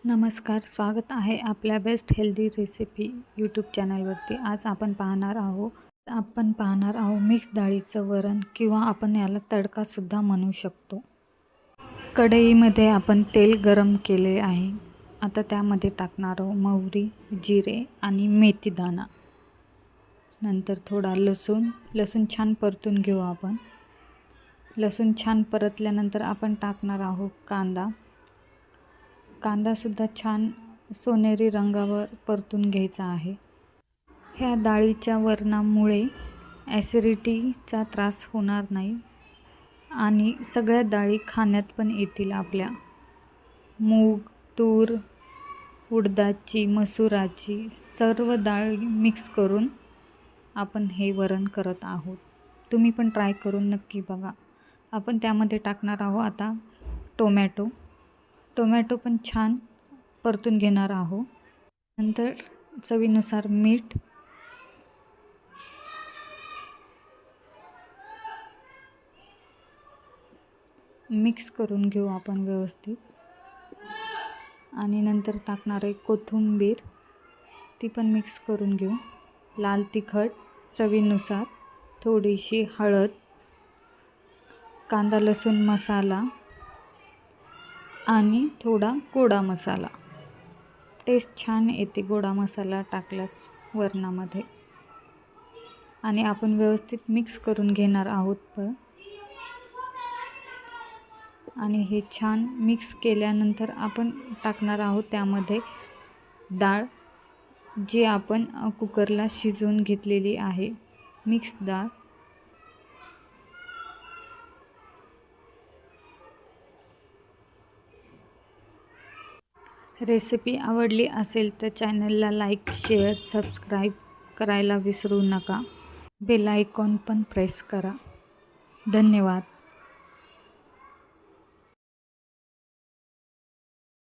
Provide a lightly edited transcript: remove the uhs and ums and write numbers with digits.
नमस्कार, स्वागत आहे आपल्या बेस्ट हेल्दी रेसिपी यूट्यूब चॅनलवरती। आज आपण पाहणार आहोत मिक्स डाळीचं वरण किंवा आपण याला तडकासुद्धा म्हणू शकतो। कढईमध्ये आपण तेल गरम केले आहे। आता त्यामध्ये टाकणार आहोत मोहरी, जिरे आणि मेथीदाणा। नंतर थोडा लसूण छान परतून घेऊ आपण। लसूण छान परतल्यानंतर आपण टाकणार आहोत कांदा सुद्धा छान सोनेरी रंगावर परतून घ्यायचा आहे। ह्या डाळीच्या वरणामुळे ॲसिडिटीचा त्रास होणार नाही आणि सगळ्या डाळी खाण्यात पण येतील आपल्या। मूग, तूर, उडदाची, मसुराची सर्व डाळी मिक्स करून आपण हे वरण करत आहोत। तुम्ही पण ट्राय करून नक्की बघा। आपण त्यामध्ये टाकणार आहोत आता टोमॅटो पण छान परतून घेणार आहोत। नंतर चवीनुसार मीठ, मिक्स करून घेऊ आपण व्यवस्थित। आणि नंतर टाकणार आहे कोथिंबीर, ती पण मिक्स करून घेऊ। लाल तिखट चवीनुसार, थोडीशी हळद, कांदा लसूण मसाला आणि थोडा गोडा मसाला। टेस्ट छान येते गोडा मसाला टाकल्यास वरणामध्ये। आणि आपण व्यवस्थित मिक्स करून घेणार आहोत। आणि हे छान मिक्स केल्यानंतर आपण टाकणार आहोत त्यामध्ये डाळ, जी आपण कुकरला शिजवून घेतलेली आहे, मिक्स डाळ। रेसिपी आवडली असेल तर चॅनलला लाईक, शेअर, सबस्क्राईब करायला विसरू नका। बेल आयकॉन पण प्रेस करा। धन्यवाद।